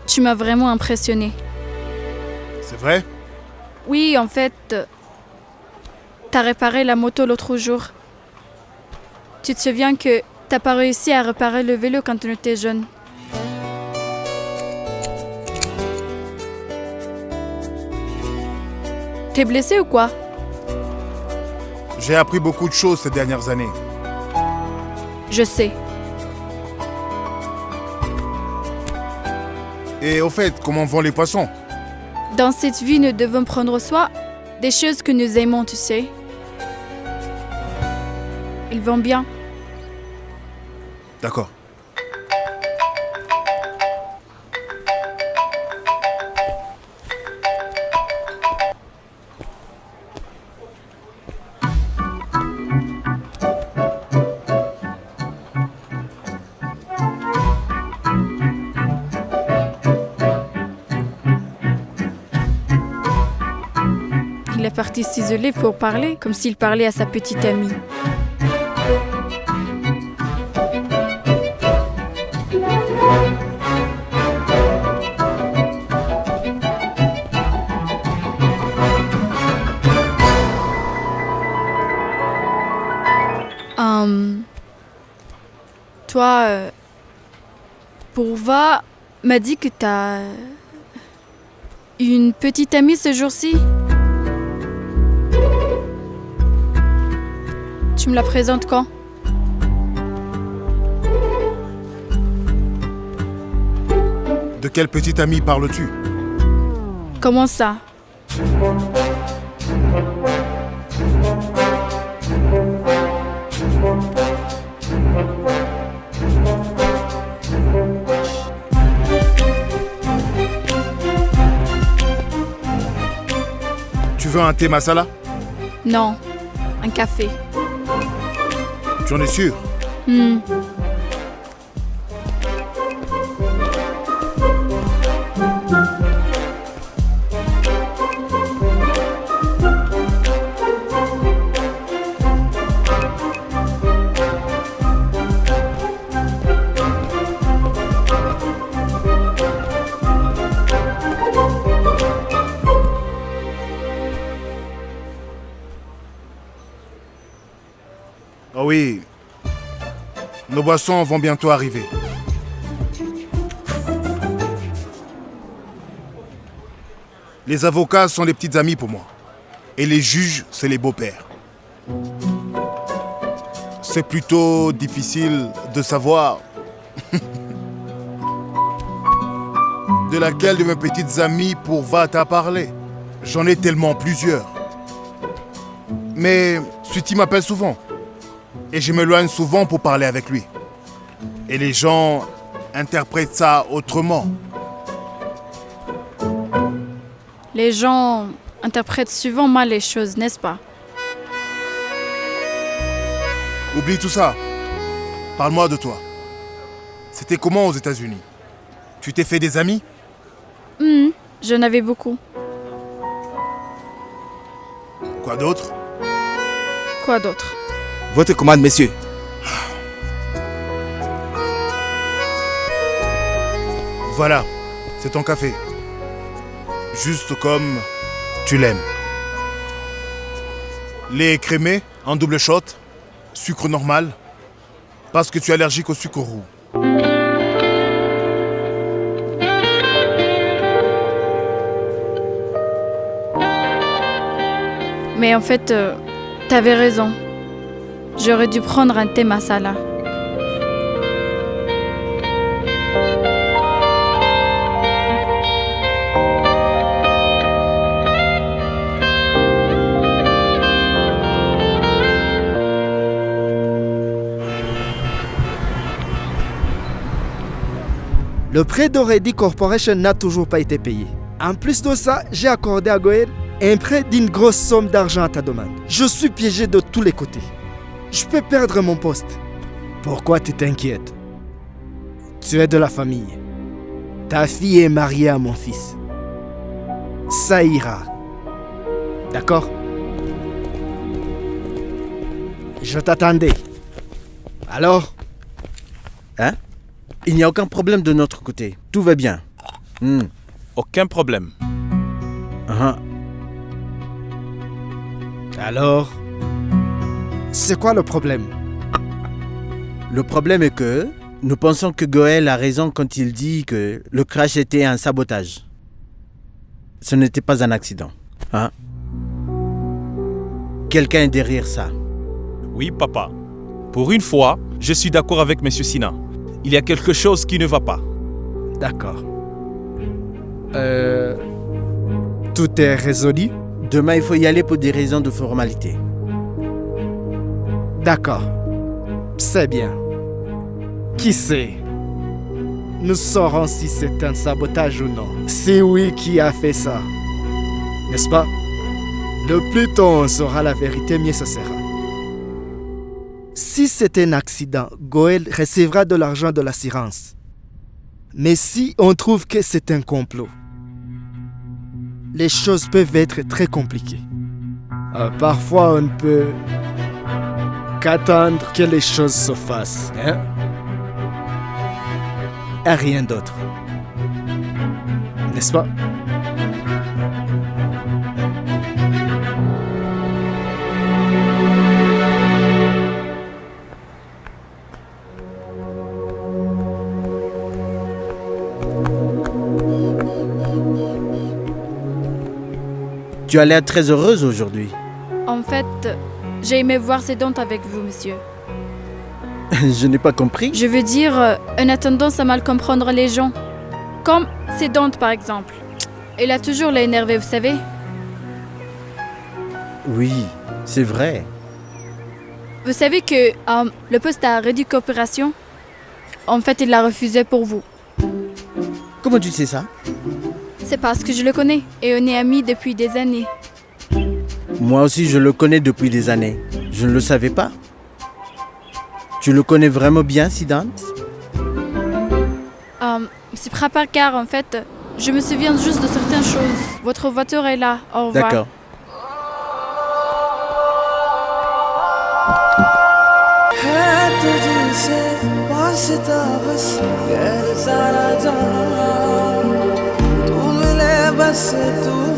Tu m'as vraiment impressionné. C'est vrai? Oui, en fait, t'as réparé la moto l'autre jour. Tu te souviens que t'as pas réussi à réparer le vélo quand on était jeune. T'es blessé ou quoi? J'ai appris beaucoup de choses ces dernières années. Je sais. Et au fait, comment vont les poissons? Dans cette vie, nous devons prendre soin des choses que nous aimons, tu sais. Ils vont bien. D'accord. Il est parti s'isoler pour parler, comme s'il parlait à sa petite amie. Toi, Pourva m'a dit que t'as une petite amie ce jour-ci. Tu me la présentes quand? De quelle petite amie parles-tu? Comment ça? Tu veux un thé masala? Non, un café. Tu en es sûr? Oh oui. Nos boissons vont bientôt arriver. Les avocats sont les petites amies pour moi. Et les juges, c'est les beaux-pères. C'est plutôt difficile de savoir de laquelle de mes petites amies Pourva t'a parlé. J'en ai tellement plusieurs. Mais Sweetie m'appelle souvent. Et je m'éloigne souvent pour parler avec lui. Et les gens interprètent ça autrement. Les gens interprètent souvent mal les choses, n'est-ce pas? Oublie tout ça. Parle-moi de toi. C'était comment aux États-Unis? Tu t'es fait des amis? J'en avais beaucoup. Quoi d'autre? Quoi d'autre? Votre commande, messieurs. Voilà, c'est ton café. Juste comme tu l'aimes. Lait écrémé en double shot, sucre normal, parce que tu es allergique au sucre roux. Mais en fait, t'avais raison. J'aurais dû prendre un thé masala. Le prêt d'Oredi Corporation n'a toujours pas été payé. En plus de ça, j'ai accordé à Goël un prêt d'une grosse somme d'argent à ta demande. Je suis piégé de tous les côtés. Je peux perdre mon poste. Pourquoi tu t'inquiètes? Tu es de la famille. Ta fille est mariée à mon fils. Ça ira. D'accord? Je t'attendais. Alors? Hein? Il n'y a aucun problème de notre côté. Tout va bien. Aucun problème. Alors, c'est quoi le problème? Le problème est que nous pensons que Goël a raison quand il dit que le crash était un sabotage. Ce n'était pas un accident. Quelqu'un est derrière ça. Oui, papa. Pour une fois, je suis d'accord avec M. Sina. Il y a quelque chose qui ne va pas. D'accord. Tout est résolu? Demain, il faut y aller pour des raisons de formalité. D'accord. C'est bien. Qui sait? Nous saurons si c'est un sabotage ou non. Si oui, qui a fait ça? N'est-ce pas? Le plus tôt on saura la vérité, mieux ce sera. Si c'est un accident, Goël recevra de l'argent de l'assurance. Mais si on trouve que c'est un complot, les choses peuvent être très compliquées. Parfois, on ne peut qu'attendre que les choses se fassent. Et rien d'autre. N'est-ce pas? Tu as l'air très heureuse aujourd'hui. En fait, j'ai aimé voir ces dents avec vous, monsieur. Je n'ai pas compris. Je veux dire, on a tendance à mal comprendre les gens. Comme ces dents, par exemple. Il a toujours l'a énervé, vous savez. Oui, c'est vrai. Vous savez que le poste à Ready Coopération, en fait, il l'a refusé pour vous. Comment tu sais ça? C'est parce que je le connais et on est amis depuis des années. Moi aussi, je le connais depuis des années. Je ne le savais pas. Tu le connais vraiment bien, Sidant? C'est Praparkar, en fait. Je me souviens juste de certaines choses. Votre voiture est là. Au revoir. D'accord. बस तू